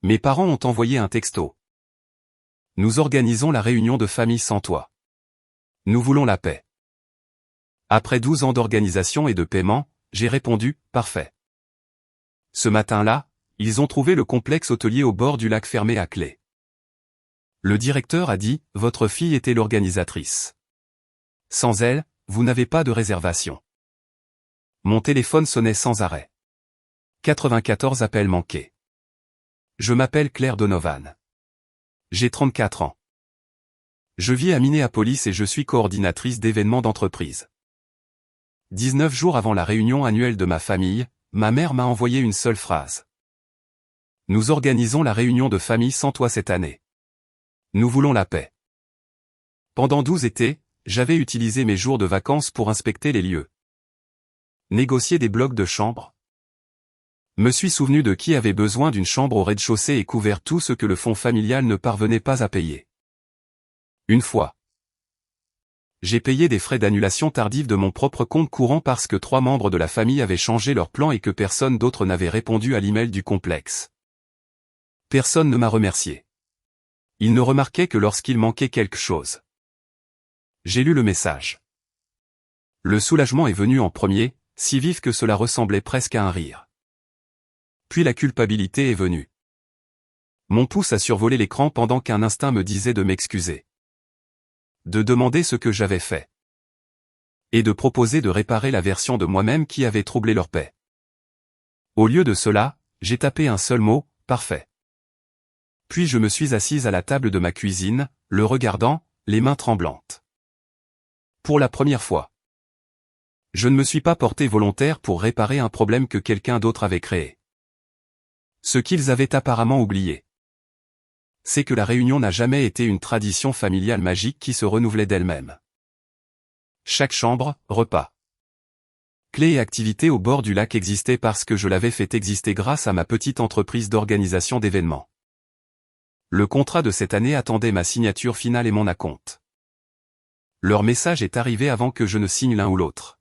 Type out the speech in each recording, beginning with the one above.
Mes parents ont envoyé un texto. Nous organisons la réunion de famille sans toi. Nous voulons la paix. Après 12 ans d'organisation et de paiement, j'ai répondu, parfait. Ce matin-là, ils ont trouvé le complexe hôtelier au bord du lac fermé à clé. Le directeur a dit, votre fille était l'organisatrice. Sans elle, vous n'avez pas de réservation. Mon téléphone sonnait sans arrêt. 94 appels manqués. Je m'appelle Claire Donovan. J'ai 34 ans. Je vis à Minneapolis et je suis coordinatrice d'événements d'entreprise. 19 jours avant la réunion annuelle de ma famille, ma mère m'a envoyé une seule phrase. Nous organisons la réunion de famille sans toi cette année. Nous voulons la paix. Pendant 12 étés, j'avais utilisé mes jours de vacances pour inspecter les lieux. Négocier des blocs de chambres. Me suis souvenu de qui avait besoin d'une chambre au rez-de-chaussée et couvert tout ce que le fonds familial ne parvenait pas à payer. Une fois. J'ai payé des frais d'annulation tardive de mon propre compte courant parce que 3 membres de la famille avaient changé leur plan et que personne d'autre n'avait répondu à l'email du complexe. Personne ne m'a remercié. Ils ne remarquaient que lorsqu'il manquait quelque chose. J'ai lu le message. Le soulagement est venu en premier, si vif que cela ressemblait presque à un rire. Puis la culpabilité est venue. Mon pouce a survolé l'écran pendant qu'un instinct me disait de m'excuser. De demander ce que j'avais fait. Et de proposer de réparer la version de moi-même qui avait troublé leur paix. Au lieu de cela, j'ai tapé un seul mot, parfait. Puis je me suis assise à la table de ma cuisine, le regardant, les mains tremblantes. Pour la première fois. Je ne me suis pas porté volontaire pour réparer un problème que quelqu'un d'autre avait créé. Ce qu'ils avaient apparemment oublié. C'est que la réunion n'a jamais été une tradition familiale magique qui se renouvelait d'elle-même. Chaque chambre, repas, clés et activités au bord du lac existaient parce que je l'avais fait exister grâce à ma petite entreprise d'organisation d'événements. Le contrat de cette année attendait ma signature finale et mon acompte. Leur message est arrivé avant que je ne signe l'un ou l'autre.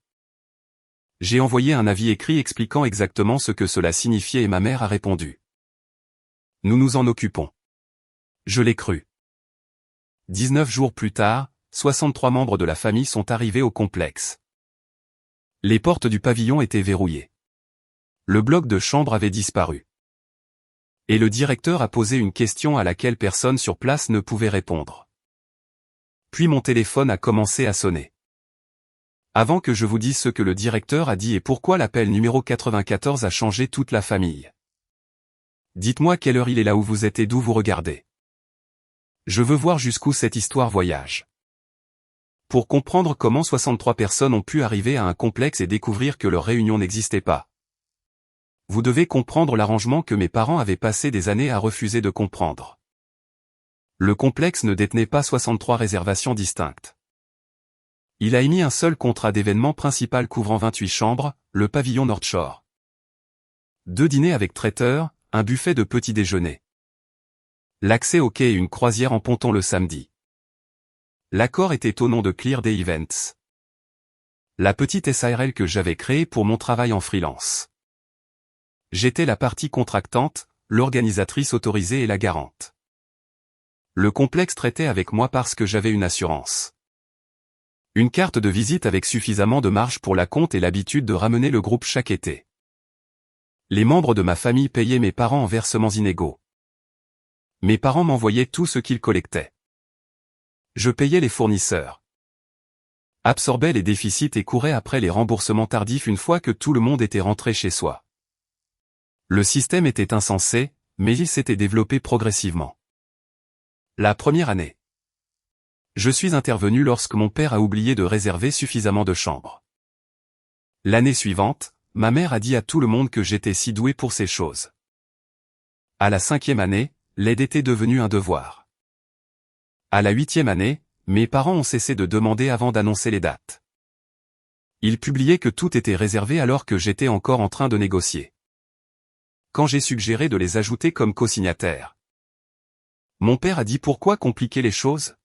J'ai envoyé un avis écrit expliquant exactement ce que cela signifiait et ma mère a répondu. Nous nous en occupons. Je l'ai cru. 19 jours plus tard, 63 membres de la famille sont arrivés au complexe. Les portes du pavillon étaient verrouillées. Le bloc de chambre avait disparu. Et le directeur a posé une question à laquelle personne sur place ne pouvait répondre. Puis mon téléphone a commencé à sonner. Avant que je vous dise ce que le directeur a dit et pourquoi l'appel numéro 94 a changé toute la famille. Dites-moi quelle heure il est là où vous êtes et d'où vous regardez. Je veux voir jusqu'où cette histoire voyage. Pour comprendre comment 63 personnes ont pu arriver à un complexe et découvrir que leur réunion n'existait pas. Vous devez comprendre l'arrangement que mes parents avaient passé des années à refuser de comprendre. Le complexe ne détenait pas 63 réservations distinctes. Il a émis un seul contrat d'événement principal couvrant 28 chambres, le pavillon North Shore. 2 dîners avec traiteur, un buffet de petit déjeuner. L'accès au quai et une croisière en ponton le samedi. L'accord était au nom de Clear Day Events. La petite SARL que j'avais créée pour mon travail en freelance. J'étais la partie contractante, l'organisatrice autorisée et la garante. Le complexe traitait avec moi parce que j'avais une assurance. Une carte de visite avec suffisamment de marge pour la compte et l'habitude de ramener le groupe chaque été. Les membres de ma famille payaient mes parents en versements inégaux. Mes parents m'envoyaient tout ce qu'ils collectaient. Je payais les fournisseurs. Absorbais les déficits et courais après les remboursements tardifs une fois que tout le monde était rentré chez soi. Le système était insensé, mais il s'était développé progressivement. La première année. Je suis intervenu lorsque mon père a oublié de réserver suffisamment de chambres. L'année suivante, ma mère a dit à tout le monde que j'étais si doué pour ces choses. À la 5e année, l'aide était devenue un devoir. À la 8e année, mes parents ont cessé de demander avant d'annoncer les dates. Ils publiaient que tout était réservé alors que j'étais encore en train de négocier. Quand j'ai suggéré de les ajouter comme co-signataires. Mon père a dit pourquoi compliquer les choses ?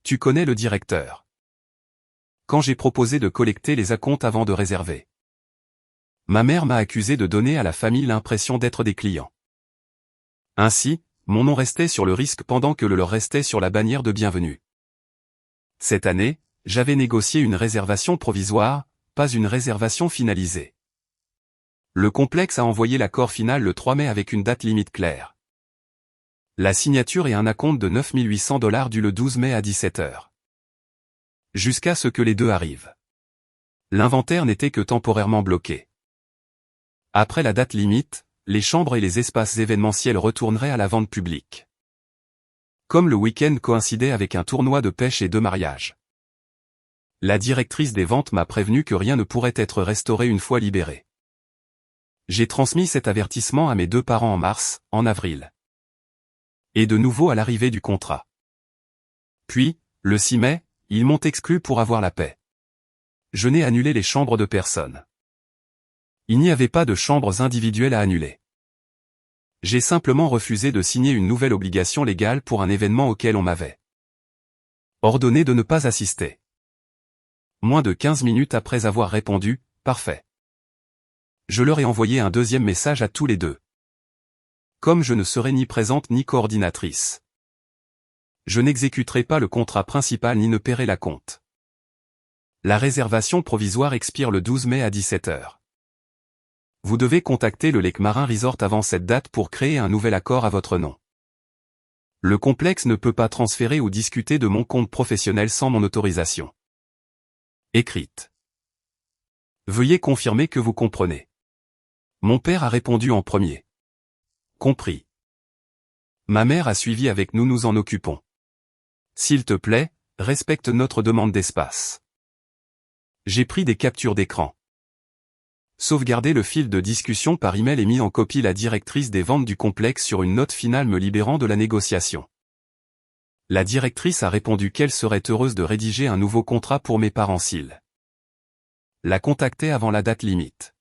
Tu connais le directeur. Quand j'ai proposé de collecter les acomptes avant de réserver. Ma mère m'a accusé de donner à la famille l'impression d'être des clients. Ainsi, mon nom restait sur le risque pendant que le leur restait sur la bannière de bienvenue. Cette année, j'avais négocié une réservation provisoire, pas une réservation finalisée. Le complexe a envoyé l'accord final le 3 mai avec une date limite claire. La signature et un acompte de $9 800 dû le 12 mai à 17 h. Jusqu'à ce que les deux arrivent. L'inventaire n'était que temporairement bloqué. Après la date limite, les chambres et les espaces événementiels retourneraient à la vente publique. Comme le week-end coïncidait avec un tournoi de pêche et de mariage. La directrice des ventes m'a prévenu que rien ne pourrait être restauré une fois libéré. J'ai transmis cet avertissement à mes deux parents en mars, en avril. Et de nouveau à l'arrivée du contrat. Puis, le 6 mai, ils m'ont exclu pour avoir la paix. Je n'ai annulé les chambres de personne. Il n'y avait pas de chambres individuelles à annuler. J'ai simplement refusé de signer une nouvelle obligation légale pour un événement auquel on m'avait ordonné de ne pas assister. Moins de 15 minutes après avoir répondu, « Parfait ». Je leur ai envoyé un deuxième message à tous les deux. Comme je ne serai ni présente ni coordinatrice. Je n'exécuterai pas le contrat principal ni ne paierai la compte. La réservation provisoire expire le 12 mai à 17 h. Vous devez contacter le Lake Marin Resort avant cette date pour créer un nouvel accord à votre nom. Le complexe ne peut pas transférer ou discuter de mon compte professionnel sans mon autorisation. Écrite. Veuillez confirmer que vous comprenez. Mon père a répondu en premier. Compris. Ma mère a suivi avec nous, nous en occupons. S'il te plaît, respecte notre demande d'espace. J'ai pris des captures d'écran. Sauvegardez le fil de discussion par email et mis en copie la directrice des ventes du complexe sur une note finale me libérant de la négociation. La directrice a répondu qu'elle serait heureuse de rédiger un nouveau contrat pour mes parents s'ils la contactaient avant la date limite.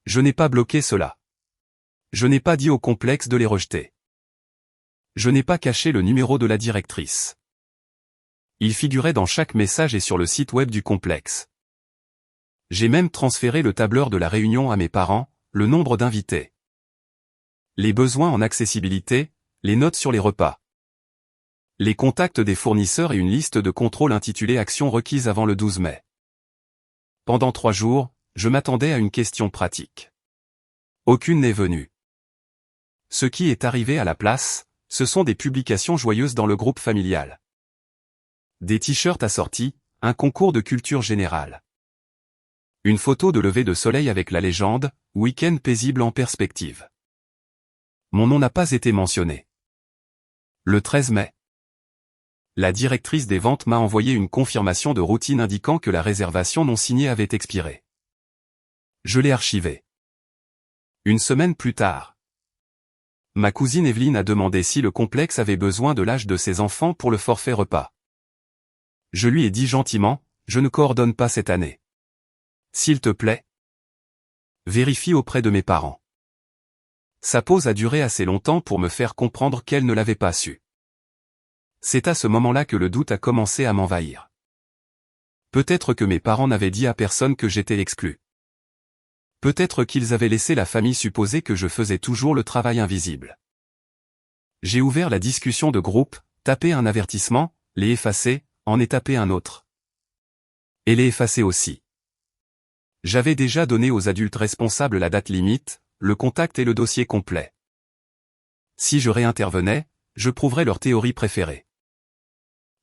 Je n'ai pas bloqué cela. Je n'ai pas dit au complexe de les rejeter. Je n'ai pas caché le numéro de la directrice. Il figurait dans chaque message et sur le site web du complexe. J'ai même transféré le tableur de la réunion à mes parents, le nombre d'invités, les besoins en accessibilité, les notes sur les repas, les contacts des fournisseurs et une liste de contrôle intitulée Actions requises avant le 12 mai. Pendant 3 jours, je m'attendais à une question pratique. Aucune n'est venue. Ce qui est arrivé à la place, ce sont des publications joyeuses dans le groupe familial. Des t-shirts assortis, un concours de culture générale. Une photo de lever de soleil avec la légende « Week-end paisible en perspective ». Mon nom n'a pas été mentionné. Le 13 mai. La directrice des ventes m'a envoyé une confirmation de routine indiquant que la réservation non signée avait expiré. Je l'ai archivée. Une semaine plus tard. Ma cousine Evelyne a demandé si le complexe avait besoin de l'âge de ses enfants pour le forfait repas. Je lui ai dit gentiment, je ne coordonne pas cette année. S'il te plaît, vérifie auprès de mes parents. Sa pause a duré assez longtemps pour me faire comprendre qu'elle ne l'avait pas su. C'est à ce moment-là que le doute a commencé à m'envahir. Peut-être que mes parents n'avaient dit à personne que j'étais exclu. Peut-être qu'ils avaient laissé la famille supposer que je faisais toujours le travail invisible. J'ai ouvert la discussion de groupe, tapé un avertissement, les effacer, en ai tapé un autre. Et les effacer aussi. J'avais déjà donné aux adultes responsables la date limite, le contact et le dossier complet. Si je réintervenais, je prouverais leur théorie préférée.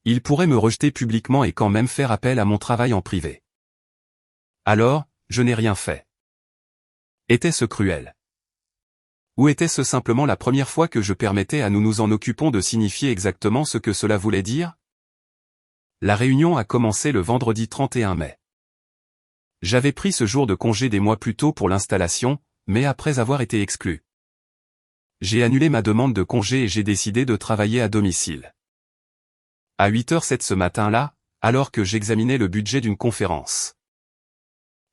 Ils pourraient me rejeter publiquement et quand même faire appel à mon travail en privé. Alors, je n'ai rien fait. Était-ce cruel? Ou était-ce simplement la première fois que je permettais à nous en occupons de signifier exactement ce que cela voulait dire? La réunion a commencé le vendredi 31 mai. J'avais pris ce jour de congé des mois plus tôt pour l'installation, mais après avoir été exclu. J'ai annulé ma demande de congé et j'ai décidé de travailler à domicile. À 8h07 ce matin-là, alors que j'examinais le budget d'une conférence.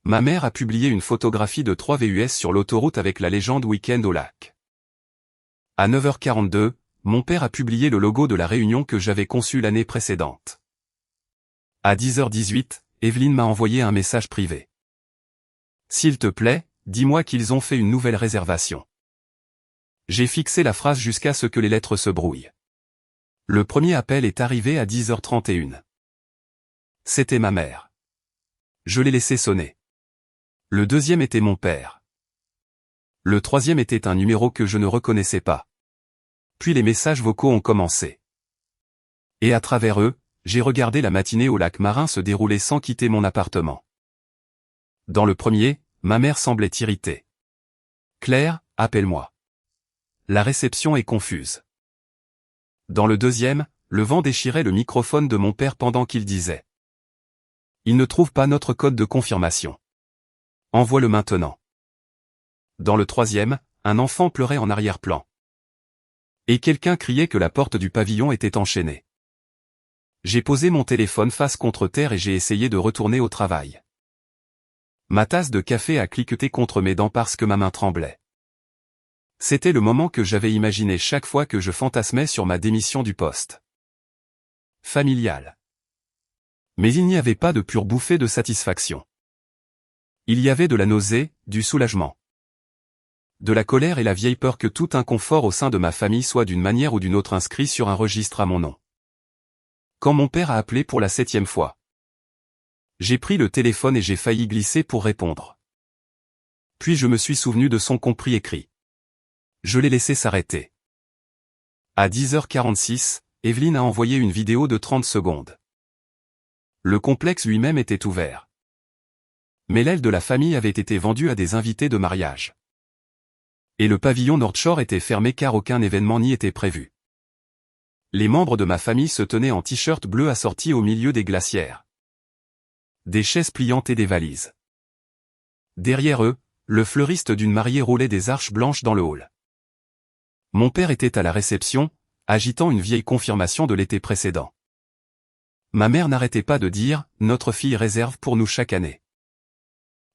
Ma mère a publié une photographie de 3 VUS sur l'autoroute avec la légende Week-end au lac. À 9h42, mon père a publié le logo de la réunion que j'avais conçu l'année précédente. À 10h18, Evelyne m'a envoyé un message privé. S'il te plaît, dis-moi qu'ils ont fait une nouvelle réservation. J'ai fixé la phrase jusqu'à ce que les lettres se brouillent. Le premier appel est arrivé à 10h31. C'était ma mère. Je l'ai laissé sonner. Le deuxième était mon père. Le troisième était un numéro que je ne reconnaissais pas. Puis les messages vocaux ont commencé. Et à travers eux, j'ai regardé la matinée au lac marin se dérouler sans quitter mon appartement. Dans le premier, ma mère semblait irritée. « Claire, appelle-moi. » La réception est confuse. Dans le deuxième, le vent déchirait le microphone de mon père pendant qu'il disait « Il ne trouve pas notre code de confirmation. Envoie-le maintenant. » Dans le troisième, un enfant pleurait en arrière-plan. Et quelqu'un criait que la porte du pavillon était enchaînée. J'ai posé mon téléphone face contre terre et j'ai essayé de retourner au travail. Ma tasse de café a cliqueté contre mes dents parce que ma main tremblait. C'était le moment que j'avais imaginé chaque fois que je fantasmais sur ma démission du poste familial. Mais il n'y avait pas de pure bouffée de satisfaction. Il y avait de la nausée, du soulagement, de la colère et la vieille peur que tout inconfort au sein de ma famille soit d'une manière ou d'une autre inscrit sur un registre à mon nom. Quand mon père a appelé pour la 7e fois, j'ai pris le téléphone et j'ai failli glisser pour répondre. Puis je me suis souvenu de son compris écrit. Je l'ai laissé s'arrêter. À 10h46, Evelyne a envoyé une vidéo de 30 secondes. Le complexe lui-même était ouvert. Mais l'aile de la famille avait été vendue à des invités de mariage. Et le pavillon North Shore était fermé car aucun événement n'y était prévu. Les membres de ma famille se tenaient en t-shirt bleu assortis au milieu des glacières. Des chaises pliantes et des valises. Derrière eux, le fleuriste d'une mariée roulait des arches blanches dans le hall. Mon père était à la réception, agitant une vieille confirmation de l'été précédent. Ma mère n'arrêtait pas de dire « Notre fille réserve pour nous chaque année ».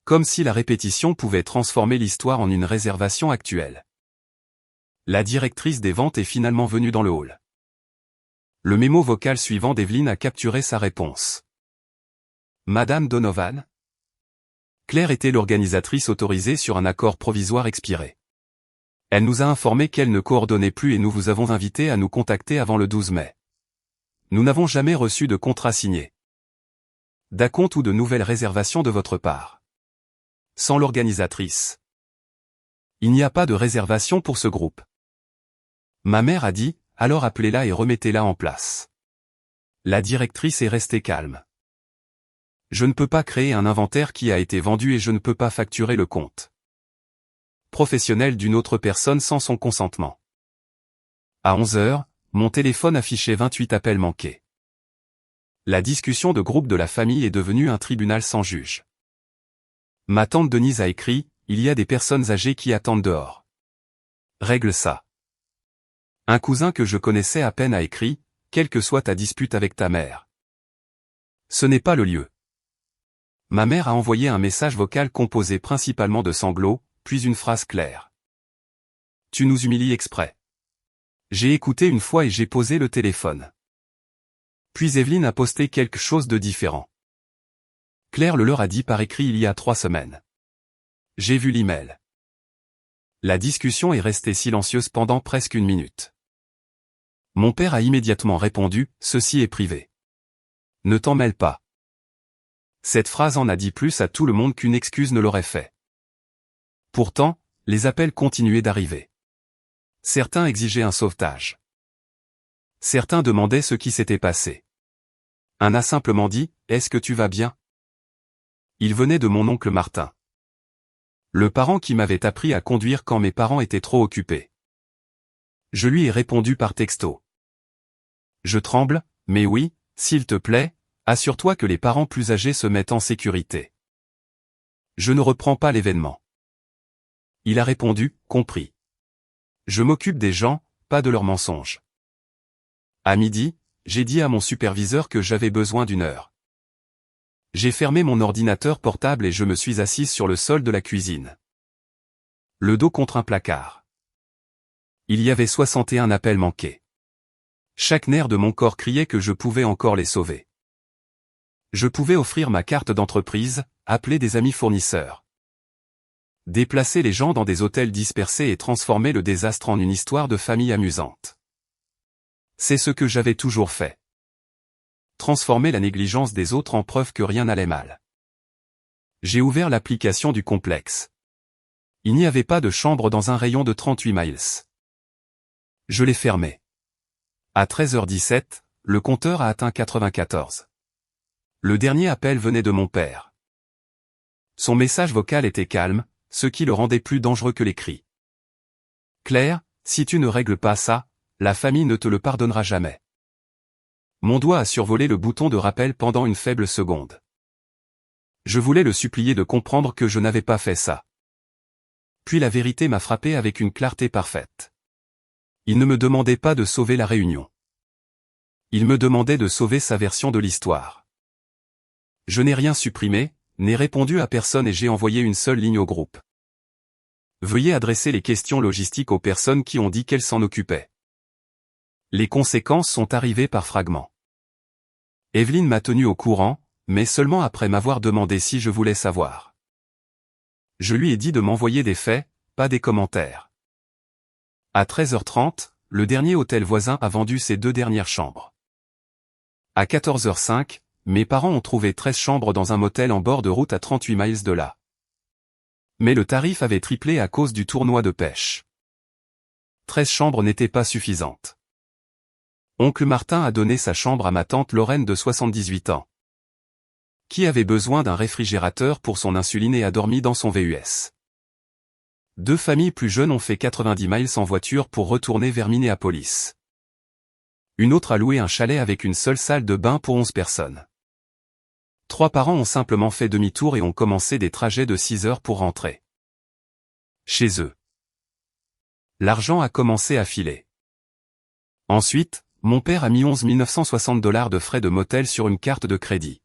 Comme si la répétition pouvait transformer l'histoire en une réservation actuelle. La directrice des ventes est finalement venue dans le hall. Le mémo vocal suivant d'Evelyne a capturé sa réponse. Madame Donovan. Claire était l'organisatrice autorisée sur un accord provisoire expiré. Elle nous a informé qu'elle ne coordonnait plus et nous vous avons invité à nous contacter avant le 12 mai. Nous n'avons jamais reçu de contrat signé, d'acompte ou de nouvelles réservations de votre part. Sans l'organisatrice, il n'y a pas de réservation pour ce groupe. Ma mère a dit, alors appelez-la et remettez-la en place. La directrice est restée calme. Je ne peux pas créer un inventaire qui a été vendu et je ne peux pas facturer le compte professionnel d'une autre personne sans son consentement. À 11h, mon téléphone affichait 28 appels manqués. La discussion de groupe de la famille est devenue un tribunal sans juge. Ma tante Denise a écrit, il y a des personnes âgées qui attendent dehors. Règle ça. Un cousin que je connaissais à peine a écrit, quelle que soit ta dispute avec ta mère. Ce n'est pas le lieu. Ma mère a envoyé un message vocal composé principalement de sanglots, puis une phrase claire. Tu nous humilies exprès. J'ai écouté une fois et j'ai posé le téléphone. Puis Evelyne a posté quelque chose de différent. Claire le leur a dit par écrit il y a 3 semaines. J'ai vu l'email. La discussion est restée silencieuse pendant presque 1 minute. Mon père a immédiatement répondu, ceci est privé. Ne t'en mêle pas. Cette phrase en a dit plus à tout le monde qu'une excuse ne l'aurait fait. Pourtant, les appels continuaient d'arriver. Certains exigeaient un sauvetage. Certains demandaient ce qui s'était passé. Un a simplement dit, est-ce que tu vas bien? Il venait de mon oncle Martin. Le parent qui m'avait appris à conduire quand mes parents étaient trop occupés. Je lui ai répondu par texto. Je tremble, mais oui, s'il te plaît, assure-toi que les parents plus âgés se mettent en sécurité. Je ne reprends pas l'événement. Il a répondu, compris. Je m'occupe des gens, pas de leurs mensonges. À midi, j'ai dit à mon superviseur que j'avais besoin d'1 heure. J'ai fermé mon ordinateur portable et je me suis assise sur le sol de la cuisine. Le dos contre un placard. Il y avait 61 appels manqués. Chaque nerf de mon corps criait que je pouvais encore les sauver. Je pouvais offrir ma carte d'entreprise, appeler des amis fournisseurs. Déplacer les gens dans des hôtels dispersés et transformer le désastre en une histoire de famille amusante. C'est ce que j'avais toujours fait. Transformer la négligence des autres en preuve que rien n'allait mal. J'ai ouvert l'application du complexe. Il n'y avait pas de chambre dans un rayon de 38 miles. Je l'ai fermé. À 13h17, le compteur a atteint 94. Le dernier appel venait de mon père. Son message vocal était calme, ce qui le rendait plus dangereux que les cris. Claire, si tu ne règles pas ça, la famille ne te le pardonnera jamais. Mon doigt a survolé le bouton de rappel pendant une faible seconde. Je voulais le supplier de comprendre que je n'avais pas fait ça. Puis la vérité m'a frappé avec une clarté parfaite. Il ne me demandait pas de sauver la réunion. Il me demandait de sauver sa version de l'histoire. Je n'ai rien supprimé, n'ai répondu à personne et j'ai envoyé une seule ligne au groupe. Veuillez adresser les questions logistiques aux personnes qui ont dit qu'elles s'en occupaient. Les conséquences sont arrivées par fragments. Evelyne m'a tenu au courant, mais seulement après m'avoir demandé si je voulais savoir. Je lui ai dit de m'envoyer des faits, pas des commentaires. À 13h30, le dernier hôtel voisin a vendu ses 2 dernières chambres. À 14h05, mes parents ont trouvé 13 chambres dans un motel en bord de route à 38 miles de là. Mais le tarif avait triplé à cause du tournoi de pêche. 13 chambres n'étaient pas suffisantes. Oncle Martin a donné sa chambre à ma tante Lorraine de 78 ans. Qui avait besoin d'un réfrigérateur pour son insuline et a dormi dans son VUS. 2 familles plus jeunes ont fait 90 miles en voiture pour retourner vers Minneapolis. Une autre a loué un chalet avec une seule salle de bain pour 11 personnes. 3 parents ont simplement fait demi-tour et ont commencé des trajets de 6 heures pour rentrer chez eux. L'argent a commencé à filer. Ensuite, mon père a mis 11 960 $ de frais de motel sur une carte de crédit.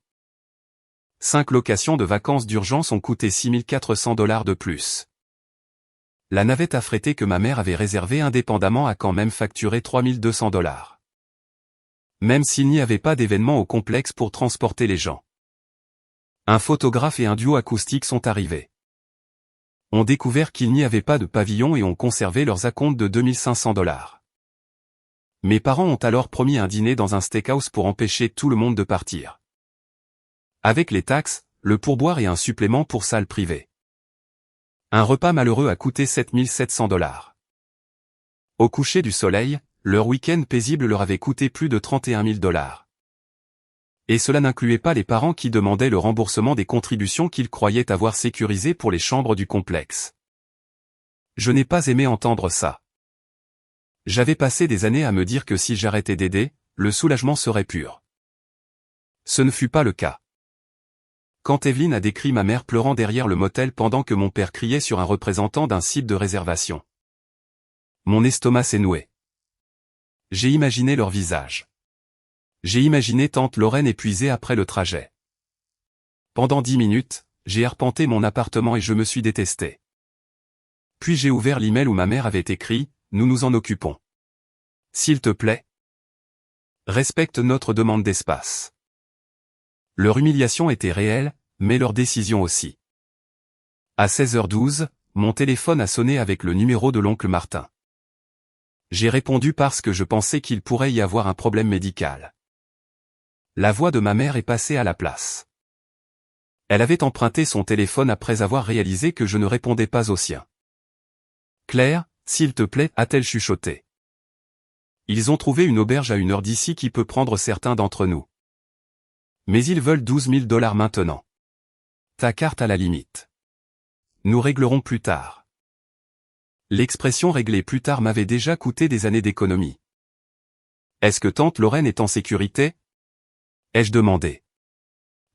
5 locations de vacances d'urgence ont coûté 6 400 $ de plus. La navette affrétée que ma mère avait réservée indépendamment a quand même facturé 3 200 $. Même s'il n'y avait pas d'événement au complexe pour transporter les gens. Un photographe et un duo acoustique sont arrivés. Ont découvert qu'il n'y avait pas de pavillon et ont conservé leurs acomptes de 2 500 $. Mes parents ont alors promis un dîner dans un steakhouse pour empêcher tout le monde de partir. Avec les taxes, le pourboire et un supplément pour salle privée. Un repas malheureux a coûté 7 700 $. Au coucher du soleil, leur week-end paisible leur avait coûté plus de 31 000 $. Et cela n'incluait pas les parents qui demandaient le remboursement des contributions qu'ils croyaient avoir sécurisées pour les chambres du complexe. Je n'ai pas aimé entendre ça. J'avais passé des années à me dire que si j'arrêtais d'aider, le soulagement serait pur. Ce ne fut pas le cas. Quand Evelyne a décrit ma mère pleurant derrière le motel pendant que mon père criait sur un représentant d'un site de réservation. Mon estomac s'est noué. J'ai imaginé leur visage. J'ai imaginé tante Lorraine épuisée après le trajet. Pendant 10 minutes, j'ai arpenté mon appartement et je me suis détesté. Puis j'ai ouvert l'email où ma mère avait écrit « Nous nous en occupons. S'il te plaît. Respecte notre demande d'espace. » Leur humiliation était réelle, mais leur décision aussi. À 16h12, mon téléphone a sonné avec le numéro de l'oncle Martin. J'ai répondu parce que je pensais qu'il pourrait y avoir un problème médical. La voix de ma mère est passée à la place. Elle avait emprunté son téléphone après avoir réalisé que je ne répondais pas au sien. « Claire, s'il te plaît, a-t-elle chuchoté. Ils ont trouvé une auberge à 1 heure d'ici qui peut prendre certains d'entre nous. Mais ils veulent 12 000 $ maintenant. Ta carte à la limite. Nous réglerons plus tard. » L'expression « régler plus tard » m'avait déjà coûté des années d'économie. Est-ce que tante Lorraine est en sécurité? Ai-je demandé.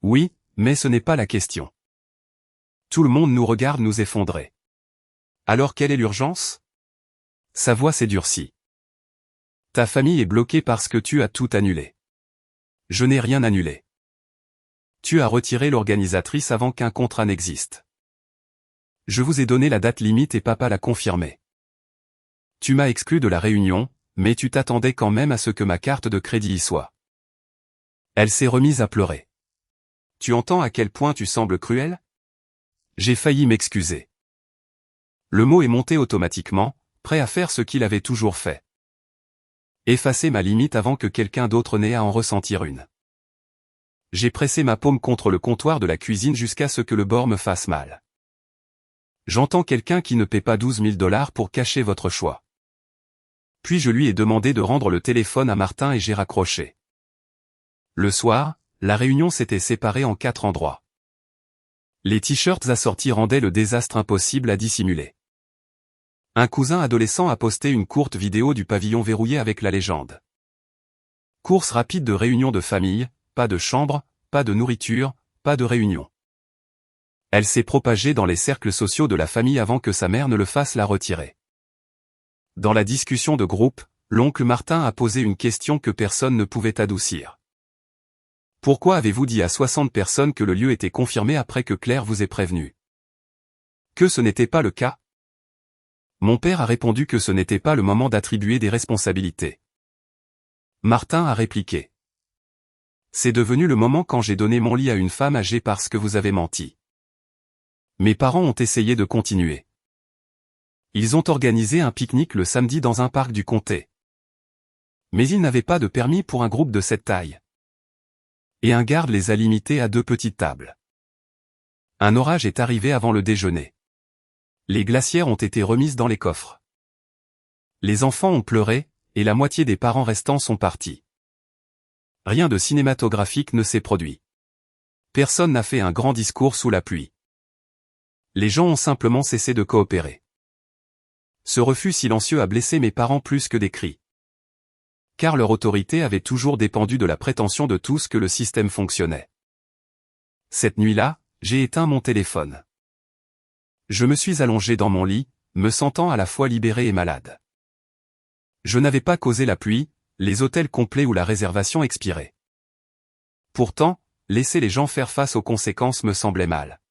Oui, mais ce n'est pas la question. Tout le monde nous regarde nous effondrer. Alors quelle est l'urgence? Sa voix s'est durcie. Ta famille est bloquée parce que tu as tout annulé. Je n'ai rien annulé. Tu as retiré l'organisatrice avant qu'un contrat n'existe. Je vous ai donné la date limite et papa l'a confirmé. Tu m'as exclu de la réunion, mais tu t'attendais quand même à ce que ma carte de crédit y soit. Elle s'est remise à pleurer. Tu entends à quel point tu sembles cruel? J'ai failli m'excuser. Le mot est monté automatiquement, prêt à faire ce qu'il avait toujours fait. Effacer ma limite avant que quelqu'un d'autre n'ait à en ressentir une. J'ai pressé ma paume contre le comptoir de la cuisine jusqu'à ce que le bord me fasse mal. J'entends quelqu'un qui ne paie pas 12 000 $ pour cacher votre choix. Puis je lui ai demandé de rendre le téléphone à Martin et j'ai raccroché. Le soir, la réunion s'était séparée en 4 endroits. Les t-shirts assortis rendaient le désastre impossible à dissimuler. Un cousin adolescent a posté une courte vidéo du pavillon verrouillé avec la légende. Course rapide de réunion de famille, pas de chambre, pas de nourriture, pas de réunion. Elle s'est propagée dans les cercles sociaux de la famille avant que sa mère ne le fasse la retirer. Dans la discussion de groupe, l'oncle Martin a posé une question que personne ne pouvait adoucir. Pourquoi avez-vous dit à 60 personnes que le lieu était confirmé après que Claire vous ait prévenu? Que ce n'était pas le cas? Mon père a répondu que ce n'était pas le moment d'attribuer des responsabilités. Martin a répliqué. C'est devenu le moment quand j'ai donné mon lit à une femme âgée parce que vous avez menti. Mes parents ont essayé de continuer. Ils ont organisé un pique-nique le samedi dans un parc du comté. Mais ils n'avaient pas de permis pour un groupe de cette taille. Et un garde les a limités à 2 petites tables. Un orage est arrivé avant le déjeuner. Les glacières ont été remises dans les coffres. Les enfants ont pleuré, et la moitié des parents restants sont partis. Rien de cinématographique ne s'est produit. Personne n'a fait un grand discours sous la pluie. Les gens ont simplement cessé de coopérer. Ce refus silencieux a blessé mes parents plus que des cris. Car leur autorité avait toujours dépendu de la prétention de tous que le système fonctionnait. Cette nuit-là, j'ai éteint mon téléphone. Je me suis allongé dans mon lit, me sentant à la fois libéré et malade. Je n'avais pas causé la pluie, les hôtels complets ou la réservation expirée. Pourtant, laisser les gens faire face aux conséquences me semblait mal.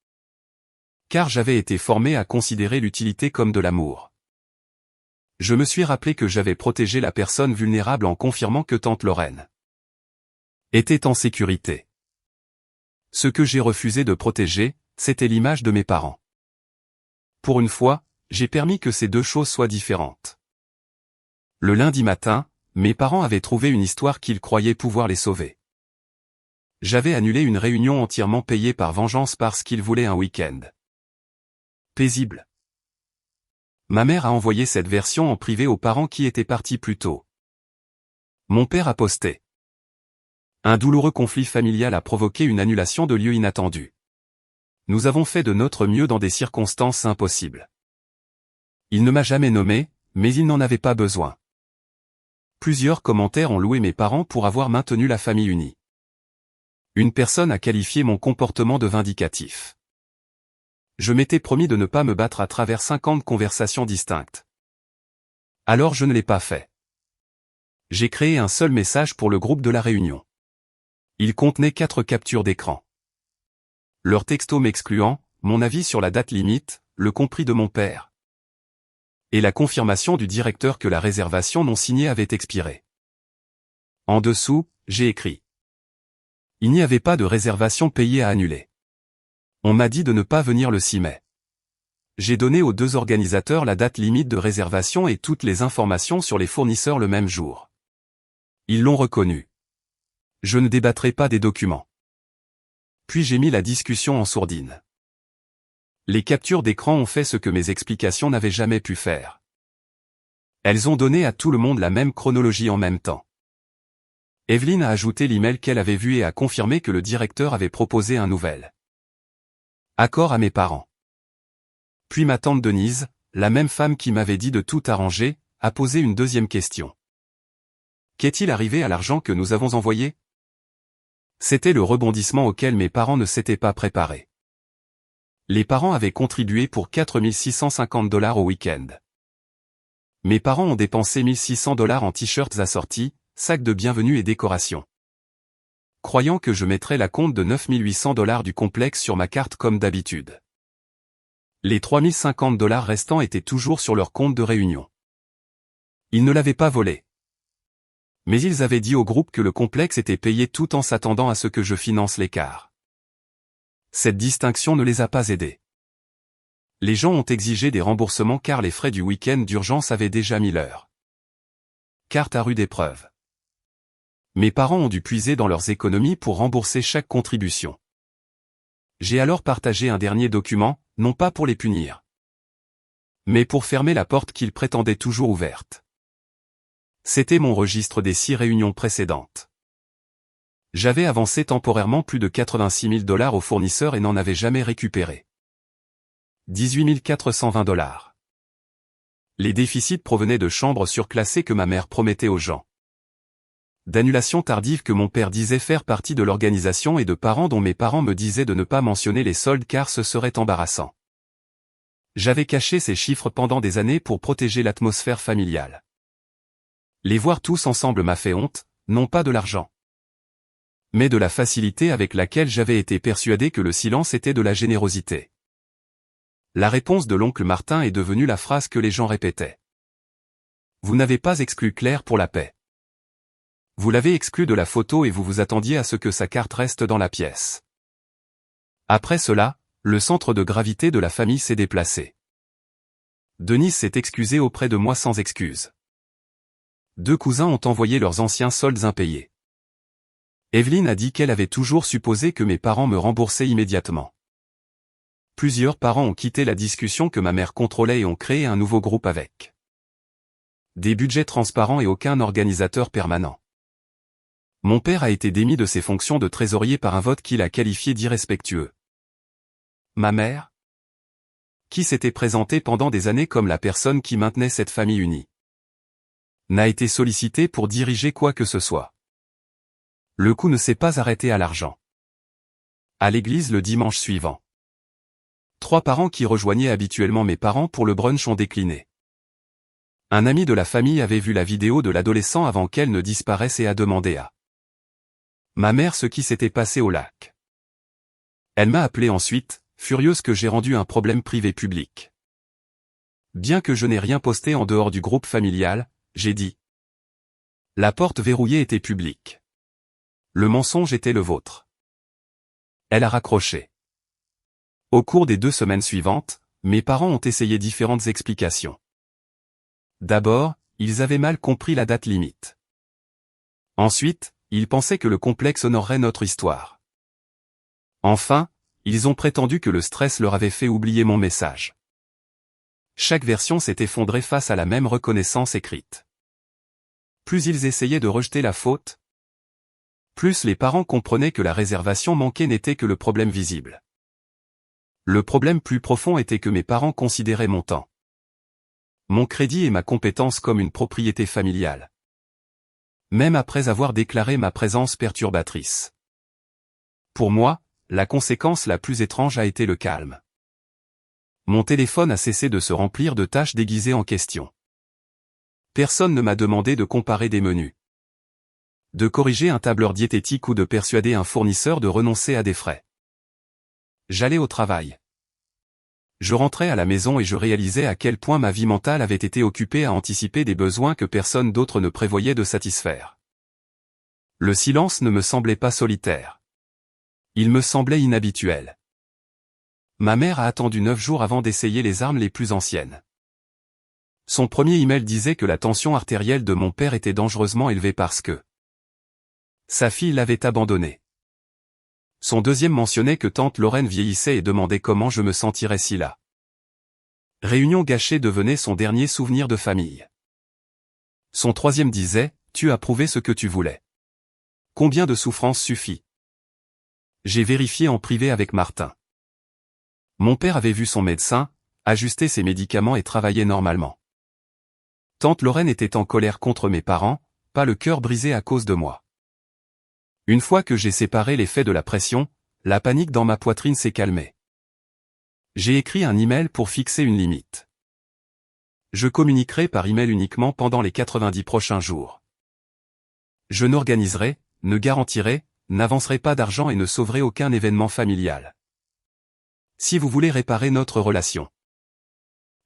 Car j'avais été formé à considérer l'utilité comme de l'amour. Je me suis rappelé que j'avais protégé la personne vulnérable en confirmant que tante Lorraine était en sécurité. Ce que j'ai refusé de protéger, c'était l'image de mes parents. Pour une fois, j'ai permis que ces 2 choses soient différentes. Le lundi matin, mes parents avaient trouvé une histoire qu'ils croyaient pouvoir les sauver. J'avais annulé une réunion entièrement payée par vengeance parce qu'ils voulaient un week-end paisible. Ma mère a envoyé cette version en privé aux parents qui étaient partis plus tôt. Mon père a posté. Un douloureux conflit familial a provoqué une annulation de lieu inattendue. Nous avons fait de notre mieux dans des circonstances impossibles. Il ne m'a jamais nommé, mais il n'en avait pas besoin. Plusieurs commentaires ont loué mes parents pour avoir maintenu la famille unie. Une personne a qualifié mon comportement de vindicatif. Je m'étais promis de ne pas me battre à travers 50 conversations distinctes. Alors je ne l'ai pas fait. J'ai créé un seul message pour le groupe de la réunion. Il contenait 4 captures d'écran. Leur texto m'excluant, mon avis sur la date limite, le compris de mon père. Et la confirmation du directeur que la réservation non signée avait expiré. En dessous, j'ai écrit. Il n'y avait pas de réservation payée à annuler. On m'a dit de ne pas venir le 6 mai. J'ai donné aux 2 organisateurs la date limite de réservation et toutes les informations sur les fournisseurs le même jour. Ils l'ont reconnu. Je ne débattrai pas des documents. Puis j'ai mis la discussion en sourdine. Les captures d'écran ont fait ce que mes explications n'avaient jamais pu faire. Elles ont donné à tout le monde la même chronologie en même temps. Evelyne a ajouté l'email qu'elle avait vu et a confirmé que le directeur avait proposé un nouvel accord à mes parents. Puis ma tante Denise, la même femme qui m'avait dit de tout arranger, a posé une 2e question. Qu'est-il arrivé à l'argent que nous avons envoyé? C'était le rebondissement auquel mes parents ne s'étaient pas préparés. Les parents avaient contribué pour 4 650 $ au week-end. Mes parents ont dépensé 1 600 $ en t-shirts assortis, sacs de bienvenue et décorations. Croyant que je mettrais la compte de 9 800 $ du complexe sur ma carte comme d'habitude. Les 3 050 $ restants étaient toujours sur leur compte de réunion. Ils ne l'avaient pas volé. Mais ils avaient dit au groupe que le complexe était payé tout en s'attendant à ce que je finance l'écart. Cette distinction ne les a pas aidés. Les gens ont exigé des remboursements car les frais du week-end d'urgence avaient déjà mis l'heure. Carte à rude épreuve. Mes parents ont dû puiser dans leurs économies pour rembourser chaque contribution. J'ai alors partagé un dernier document, non pas pour les punir, mais pour fermer la porte qu'ils prétendaient toujours ouverte. C'était mon registre des 6 réunions précédentes. J'avais avancé temporairement plus de 86 000 $ aux fournisseurs et n'en avais jamais récupéré. 18 420 $. Les déficits provenaient de chambres surclassées que ma mère promettait aux gens. D'annulations tardives que mon père disait faire partie de l'organisation et de parents dont mes parents me disaient de ne pas mentionner les soldes car ce serait embarrassant. J'avais caché ces chiffres pendant des années pour protéger l'atmosphère familiale. Les voir tous ensemble m'a fait honte, non pas de l'argent, mais de la facilité avec laquelle j'avais été persuadé que le silence était de la générosité. La réponse de l'oncle Martin est devenue la phrase que les gens répétaient. Vous n'avez pas exclu Claire pour la paix. Vous l'avez exclu de la photo et vous vous attendiez à ce que sa carte reste dans la pièce. Après cela, le centre de gravité de la famille s'est déplacé. Denise s'est excusée auprès de moi sans excuse. 2 cousins ont envoyé leurs anciens soldes impayés. Evelyne a dit qu'elle avait toujours supposé que mes parents me remboursaient immédiatement. Plusieurs parents ont quitté la discussion que ma mère contrôlait et ont créé un nouveau groupe avec des budgets transparents et aucun organisateur permanent. Mon père a été démis de ses fonctions de trésorier par un vote qu'il a qualifié d'irrespectueux. Ma mère, qui s'était présentée pendant des années comme la personne qui maintenait cette famille unie, n'a été sollicitée pour diriger quoi que ce soit. Le coup ne s'est pas arrêté à l'argent. À l'église le dimanche suivant, 3 parents qui rejoignaient habituellement mes parents pour le brunch ont décliné. Un ami de la famille avait vu la vidéo de l'adolescent avant qu'elle ne disparaisse et a demandé à ma mère ce qui s'était passé au lac. Elle m'a appelé ensuite, furieuse que j'ai rendu un problème privé public. Bien que je n'ai rien posté en dehors du groupe familial, j'ai dit. La porte verrouillée était publique. Le mensonge était le vôtre. Elle a raccroché. Au cours des 2 semaines suivantes, mes parents ont essayé différentes explications. D'abord, ils avaient mal compris la date limite. Ensuite, ils pensaient que le complexe honorerait notre histoire. Enfin, ils ont prétendu que le stress leur avait fait oublier mon message. Chaque version s'est effondrée face à la même reconnaissance écrite. Plus ils essayaient de rejeter la faute, plus les parents comprenaient que la réservation manquée n'était que le problème visible. Le problème plus profond était que mes parents considéraient mon temps, mon crédit et ma compétence comme une propriété familiale. Même après avoir déclaré ma présence perturbatrice. Pour moi, la conséquence la plus étrange a été le calme. Mon téléphone a cessé de se remplir de tâches déguisées en questions. Personne ne m'a demandé de comparer des menus, de corriger un tableur diététique ou de persuader un fournisseur de renoncer à des frais. J'allais au travail. Je rentrais à la maison et je réalisais à quel point ma vie mentale avait été occupée à anticiper des besoins que personne d'autre ne prévoyait de satisfaire. Le silence ne me semblait pas solitaire. Il me semblait inhabituel. Ma mère a attendu 9 jours avant d'essayer les armes les plus anciennes. Son premier email disait que la tension artérielle de mon père était dangereusement élevée parce que sa fille l'avait abandonné. Son deuxième mentionnait que tante Lorraine vieillissait et demandait comment je me sentirais si la réunion gâchée devenait son dernier souvenir de famille. Son troisième disait, tu as prouvé ce que tu voulais. Combien de souffrance suffit? J'ai vérifié en privé avec Martin. Mon père avait vu son médecin, ajusté ses médicaments et travaillait normalement. Tante Lorraine était en colère contre mes parents, pas le cœur brisé à cause de moi. Une fois que j'ai séparé les faits de la pression, la panique dans ma poitrine s'est calmée. J'ai écrit un email pour fixer une limite. Je communiquerai par email uniquement pendant les 90 prochains jours. Je n'organiserai, ne garantirai, n'avancerai pas d'argent et ne sauverai aucun événement familial. Si vous voulez réparer notre relation,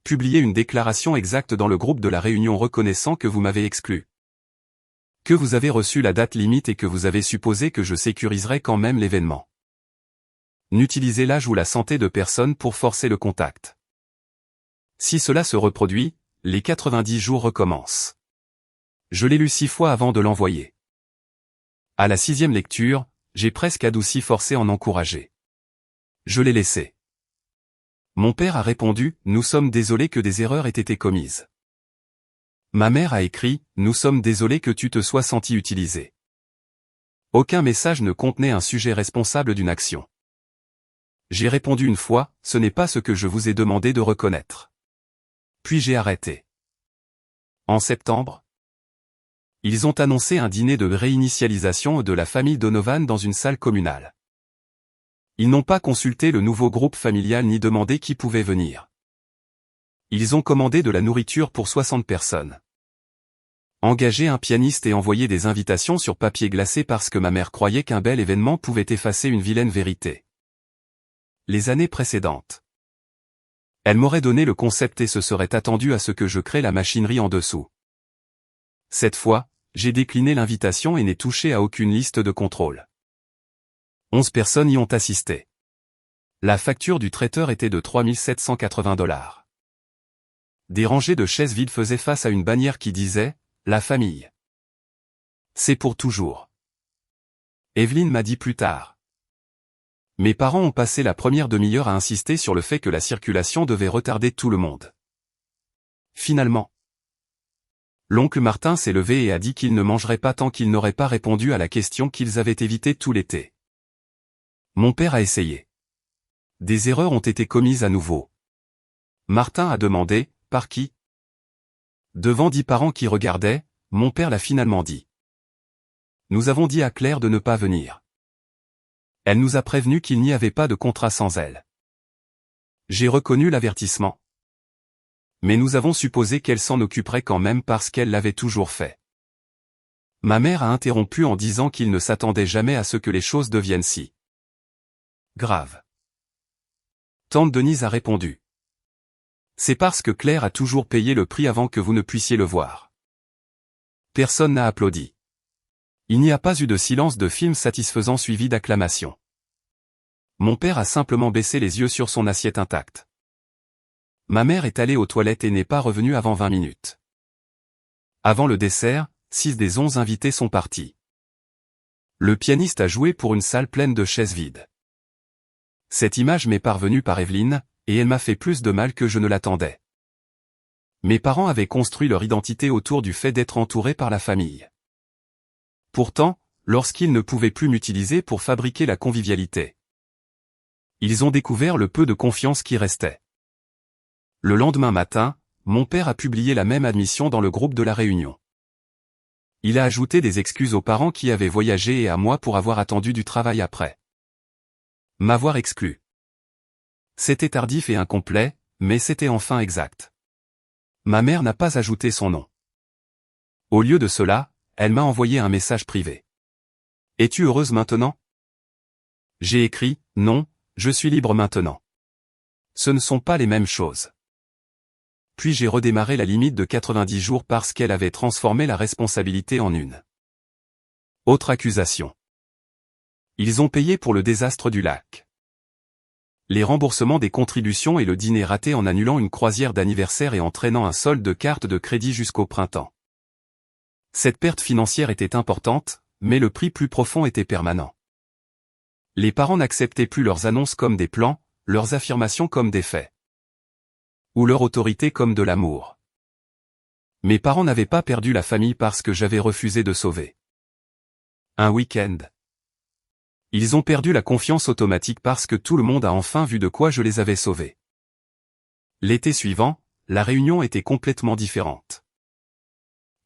publiez une déclaration exacte dans le groupe de la réunion reconnaissant que vous m'avez exclu, que vous avez reçu la date limite et que vous avez supposé que je sécuriserai quand même l'événement. N'utilisez l'âge ou la santé de personne pour forcer le contact. Si cela se reproduit, les 90 jours recommencent. Je l'ai lu 6 fois avant de l'envoyer. À la 6e lecture, j'ai presque adouci forcé en encourager. Je l'ai laissé. Mon père a répondu, nous sommes désolés que des erreurs aient été commises. Ma mère a écrit, nous sommes désolés que tu te sois senti utilisé. Aucun message ne contenait un sujet responsable d'une action. J'ai répondu une fois, ce n'est pas ce que je vous ai demandé de reconnaître. Puis j'ai arrêté. En septembre, ils ont annoncé un dîner de réinitialisation de la famille Donovan dans une salle communale. Ils n'ont pas consulté le nouveau groupe familial ni demandé qui pouvait venir. Ils ont commandé de la nourriture pour 60 personnes. Engagé un pianiste et envoyé des invitations sur papier glacé parce que ma mère croyait qu'un bel événement pouvait effacer une vilaine vérité. Les années précédentes. Elle m'aurait donné le concept et se serait attendue à ce que je crée la machinerie en dessous. Cette fois, j'ai décliné l'invitation et n'ai touché à aucune liste de contrôle. 11 personnes y ont assisté. La facture du traiteur était de 3 780 $. Des rangées de chaises vides faisaient face à une bannière qui disait « La famille. C'est pour toujours ». Evelyne m'a dit plus tard. Mes parents ont passé la première demi-heure à insister sur le fait que la circulation devait retarder tout le monde. Finalement, l'oncle Martin s'est levé et a dit qu'il ne mangerait pas tant qu'il n'aurait pas répondu à la question qu'ils avaient évitée tout l'été. Mon père a essayé. Des erreurs ont été commises à nouveau. Martin a demandé, par qui? Devant 10 parents qui regardaient, mon père l'a finalement dit. Nous avons dit à Claire de ne pas venir. Elle nous a prévenu qu'il n'y avait pas de contrat sans elle. J'ai reconnu l'avertissement. Mais nous avons supposé qu'elle s'en occuperait quand même parce qu'elle l'avait toujours fait. Ma mère a interrompu en disant qu'il ne s'attendait jamais à ce que les choses deviennent si grave. Tante Denise a répondu. C'est parce que Claire a toujours payé le prix avant que vous ne puissiez le voir. Personne n'a applaudi. Il n'y a pas eu de silence de film satisfaisant suivi d'acclamations. Mon père a simplement baissé les yeux sur son assiette intacte. Ma mère est allée aux toilettes et n'est pas revenue avant 20 minutes. Avant le dessert, 6 des 11 invités sont partis. Le pianiste a joué pour une salle pleine de chaises vides. Cette image m'est parvenue par Evelyne, et elle m'a fait plus de mal que je ne l'attendais. Mes parents avaient construit leur identité autour du fait d'être entourés par la famille. Pourtant, lorsqu'ils ne pouvaient plus m'utiliser pour fabriquer la convivialité, ils ont découvert le peu de confiance qui restait. Le lendemain matin, mon père a publié la même admission dans le groupe de la réunion. Il a ajouté des excuses aux parents qui avaient voyagé et à moi pour avoir attendu du travail après m'avoir exclu. C'était tardif et incomplet, mais c'était enfin exact. Ma mère n'a pas ajouté son nom. Au lieu de cela, elle m'a envoyé un message privé. Es-tu heureuse maintenant? J'ai écrit, non, je suis libre maintenant. Ce ne sont pas les mêmes choses. Puis j'ai redémarré la limite de 90 jours parce qu'elle avait transformé la responsabilité en une autre accusation. Ils ont payé pour le désastre du lac. Les remboursements des contributions et le dîner raté en annulant une croisière d'anniversaire et entraînant un solde de carte de crédit jusqu'au printemps. Cette perte financière était importante, mais le prix plus profond était permanent. Les parents n'acceptaient plus leurs annonces comme des plans, leurs affirmations comme des faits. Ou leur autorité comme de l'amour. Mes parents n'avaient pas perdu la famille parce que j'avais refusé de sauver un week-end. Ils ont perdu la confiance automatique parce que tout le monde a enfin vu de quoi je les avais sauvés. L'été suivant, la réunion était complètement différente.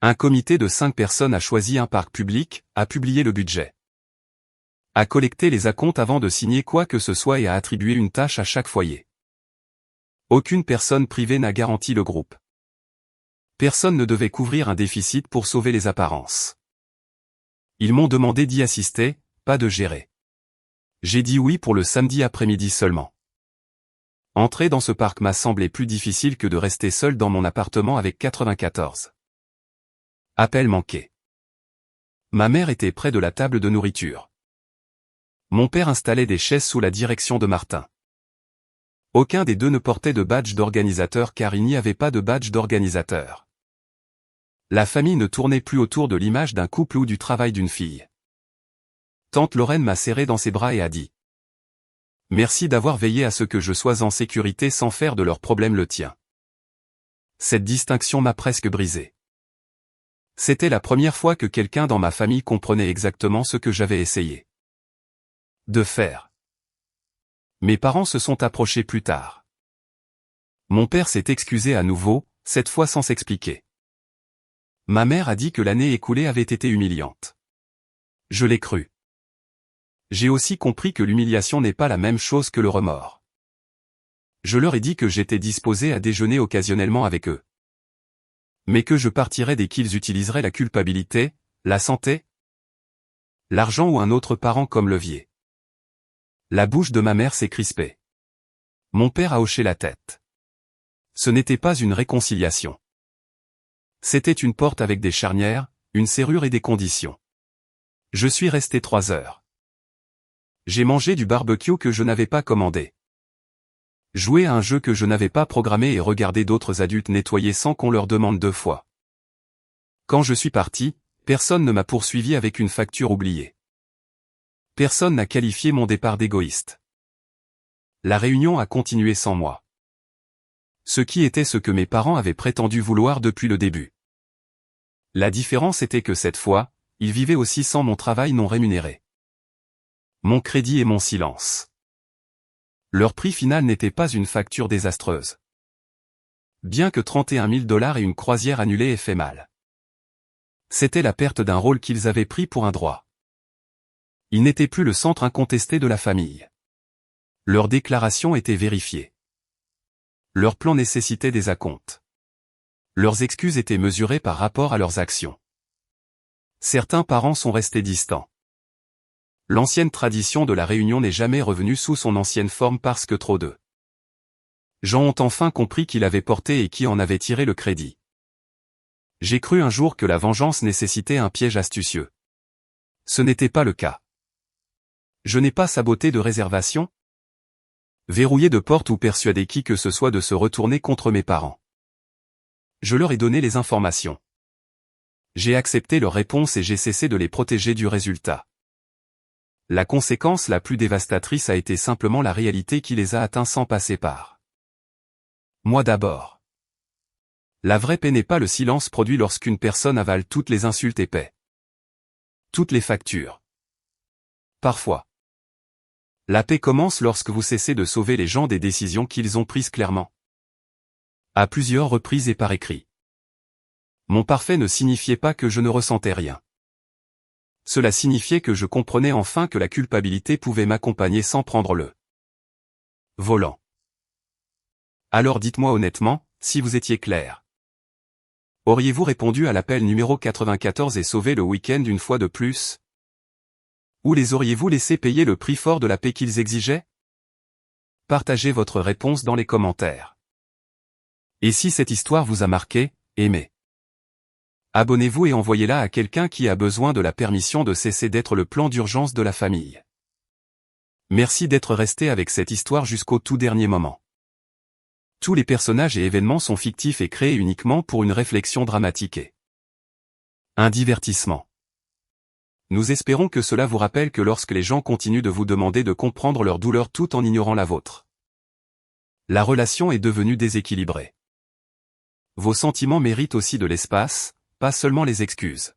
Un comité de 5 personnes a choisi un parc public, a publié le budget, a collecté les acomptes avant de signer quoi que ce soit et a attribué une tâche à chaque foyer. Aucune personne privée n'a garanti le groupe. Personne ne devait couvrir un déficit pour sauver les apparences. Ils m'ont demandé d'y assister, pas de gérer. J'ai dit oui pour le samedi après-midi seulement. Entrer dans ce parc m'a semblé plus difficile que de rester seul dans mon appartement avec 94 appels manqués. Ma mère était près de la table de nourriture. Mon père installait des chaises sous la direction de Martin. Aucun des deux ne portait de badge d'organisateur car il n'y avait pas de badge d'organisateur. La famille ne tournait plus autour de l'image d'un couple ou du travail d'une fille. Tante Lorraine m'a serré dans ses bras et a dit: merci d'avoir veillé à ce que je sois en sécurité sans faire de leur problème le tien. Cette distinction m'a presque brisé. C'était la première fois que quelqu'un dans ma famille comprenait exactement ce que j'avais essayé de faire. Mes parents se sont approchés plus tard. Mon père s'est excusé à nouveau, cette fois sans s'expliquer. Ma mère a dit que l'année écoulée avait été humiliante. Je l'ai cru. J'ai aussi compris que l'humiliation n'est pas la même chose que le remords. Je leur ai dit que j'étais disposé à déjeuner occasionnellement avec eux. Mais que je partirais dès qu'ils utiliseraient la culpabilité, la santé, l'argent ou un autre parent comme levier. La bouche de ma mère s'est crispée. Mon père a hoché la tête. Ce n'était pas une réconciliation. C'était une porte avec des charnières, une serrure et des conditions. Je suis resté 3 heures. J'ai mangé du barbecue que je n'avais pas commandé. Joué à un jeu que je n'avais pas programmé et regardé d'autres adultes nettoyer sans qu'on leur demande 2 fois. Quand je suis parti, personne ne m'a poursuivi avec une facture oubliée. Personne n'a qualifié mon départ d'égoïste. La réunion a continué sans moi. Ce qui était ce que mes parents avaient prétendu vouloir depuis le début. La différence était que cette fois, ils vivaient aussi sans mon travail non rémunéré. Mon crédit et mon silence. Leur prix final n'était pas une facture désastreuse. Bien que 31 000 $ et une croisière annulée aient fait mal. C'était la perte d'un rôle qu'ils avaient pris pour un droit. Ils n'étaient plus le centre incontesté de la famille. Leurs déclarations étaient vérifiées. Leurs plans nécessitaient des acomptes. Leurs excuses étaient mesurées par rapport à leurs actions. Certains parents sont restés distants. L'ancienne tradition de la réunion n'est jamais revenue sous son ancienne forme parce que trop de gens ont enfin compris qui l'avaient porté et qui en avaient tiré le crédit. J'ai cru un jour que la vengeance nécessitait un piège astucieux. Ce n'était pas le cas. Je n'ai pas saboté de réservation, verrouillé de porte ou persuadé qui que ce soit de se retourner contre mes parents. Je leur ai donné les informations. J'ai accepté leurs réponses et j'ai cessé de les protéger du résultat. La conséquence la plus dévastatrice a été simplement la réalité qui les a atteints sans passer par moi d'abord. La vraie paix n'est pas le silence produit lorsqu'une personne avale toutes les insultes et paie toutes les factures. Parfois. La paix commence lorsque vous cessez de sauver les gens des décisions qu'ils ont prises clairement. À plusieurs reprises et par écrit. Mon parfait ne signifiait pas que je ne ressentais rien. Cela signifiait que je comprenais enfin que la culpabilité pouvait m'accompagner sans prendre le volant. Alors dites-moi honnêtement, si vous étiez clair. Auriez-vous répondu à l'appel numéro 94 et sauvé le week-end une fois de plus? Ou les auriez-vous laissé payer le prix fort de la paix qu'ils exigeaient? Partagez votre réponse dans les commentaires. Et si cette histoire vous a marqué, aimez. Abonnez-vous et envoyez-la à quelqu'un qui a besoin de la permission de cesser d'être le plan d'urgence de la famille. Merci d'être resté avec cette histoire jusqu'au tout dernier moment. Tous les personnages et événements sont fictifs et créés uniquement pour une réflexion dramatique et un divertissement. Nous espérons que cela vous rappelle que lorsque les gens continuent de vous demander de comprendre leur douleur tout en ignorant la vôtre, la relation est devenue déséquilibrée. Vos sentiments méritent aussi de l'espace, pas seulement les excuses.